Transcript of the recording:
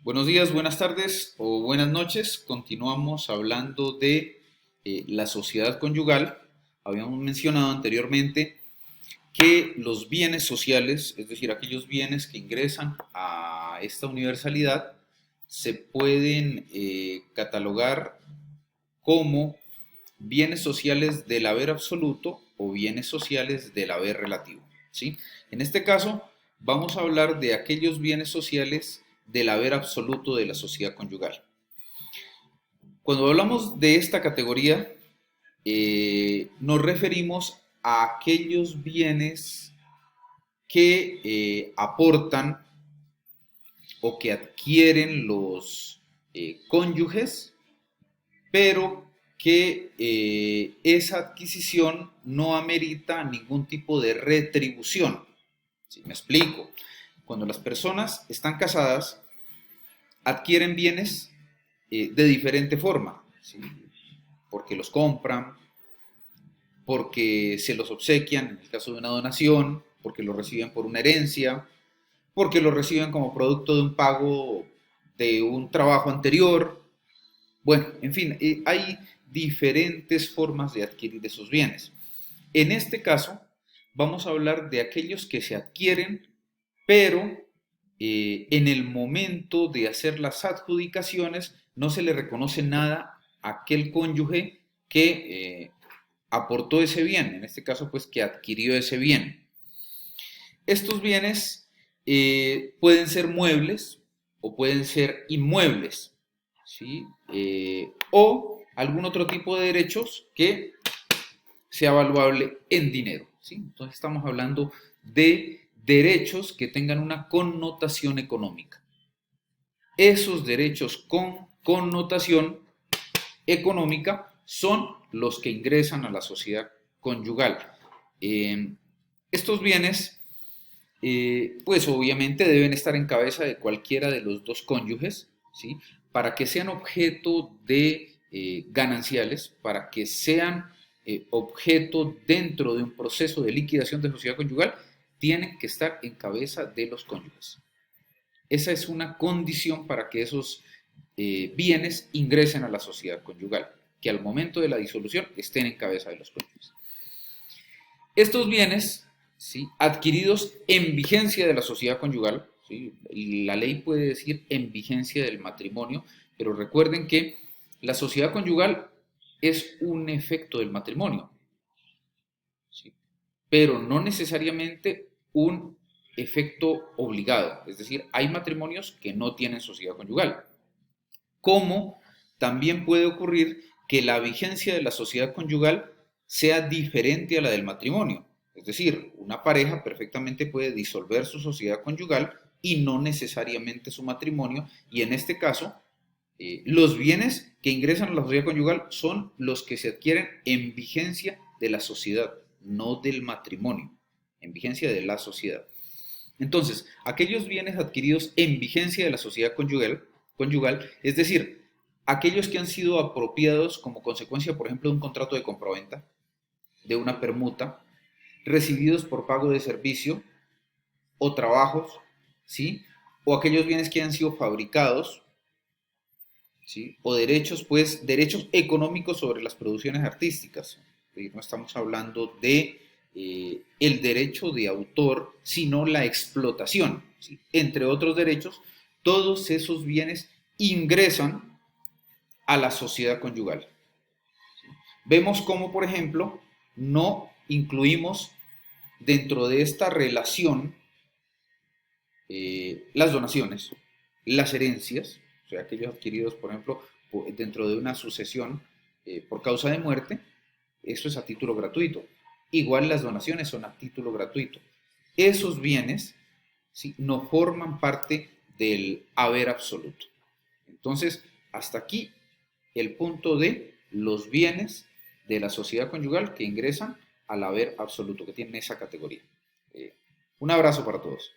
Buenos días, buenas tardes o buenas noches. Continuamos hablando de la sociedad conyugal. Habíamos mencionado anteriormente que los bienes sociales, es decir, aquellos bienes que ingresan a esta universalidad, se pueden catalogar como bienes sociales del haber absoluto o bienes sociales del haber relativo, ¿sí? En este caso, vamos a hablar de aquellos bienes sociales del haber absoluto de la sociedad conyugal. Cuando hablamos de esta categoría, nos referimos a aquellos bienes que aportan o que adquieren los cónyuges, pero que esa adquisición no amerita ningún tipo de retribución. ¿Sí? Me explico. Cuando las personas están casadas, adquieren bienes de diferente forma, ¿sí? Porque los compran, porque se los obsequian, en el caso de una donación, porque los reciben por una herencia, porque los reciben como producto de un pago de un trabajo anterior. Bueno, en fin, hay diferentes formas de adquirir esos bienes. En este caso, vamos a hablar de aquellos que se adquieren, pero en el momento de hacer las adjudicaciones no se le reconoce nada a aquel cónyuge que aportó ese bien, en este caso pues que adquirió ese bien. Estos bienes pueden ser muebles o pueden ser inmuebles, ¿sí? O algún otro tipo de derechos que sea valuable en dinero, ¿sí? Entonces estamos hablando de derechos que tengan una connotación económica. Esos derechos con connotación económica son los que ingresan a la sociedad conyugal. Eh, Estos bienes, pues obviamente deben estar en cabeza de cualquiera de los dos cónyuges, ¿sí? Para que sean objeto de gananciales, para que sean objeto dentro de un proceso de liquidación de sociedad conyugal, tienen que estar en cabeza de los cónyuges. Esa es una condición para que esos bienes ingresen a la sociedad conyugal, que al momento de la disolución estén en cabeza de los cónyuges. Estos bienes, ¿sí?, adquiridos en vigencia de la sociedad conyugal, ¿sí?, la ley puede decir en vigencia del matrimonio, pero recuerden que la sociedad conyugal es un efecto del matrimonio, ¿sí?, pero no necesariamente un efecto obligado. Es decir, hay matrimonios que no tienen sociedad conyugal. Como también puede ocurrir que la vigencia de la sociedad conyugal sea diferente a la del matrimonio. Es decir, una pareja perfectamente puede disolver su sociedad conyugal y no necesariamente su matrimonio, y en este caso, los bienes que ingresan a la sociedad conyugal son los que se adquieren en vigencia de la sociedad, no del matrimonio, en vigencia de la sociedad. Entonces, aquellos bienes adquiridos en vigencia de la sociedad conyugal, es decir, aquellos que han sido apropiados como consecuencia, por ejemplo, de un contrato de compraventa, de una permuta, recibidos por pago de servicio o trabajos, ¿sí? O aquellos bienes que han sido fabricados, ¿sí? O derechos, pues, derechos económicos sobre las producciones artísticas. No estamos hablando de el derecho de autor, sino la explotación, ¿sí? Entre otros derechos, todos esos bienes ingresan a la sociedad conyugal. Vemos cómo, por ejemplo, no incluimos dentro de esta relación las donaciones, las herencias, o sea, aquellos adquiridos, por ejemplo, dentro de una sucesión por causa de muerte, eso es a título gratuito. Igual las donaciones son a título gratuito. Esos bienes, ¿sí?, no forman parte del haber absoluto. Entonces, hasta aquí el punto de los bienes de la sociedad conyugal que ingresan al haber absoluto, que tienen esa categoría. Un abrazo para todos.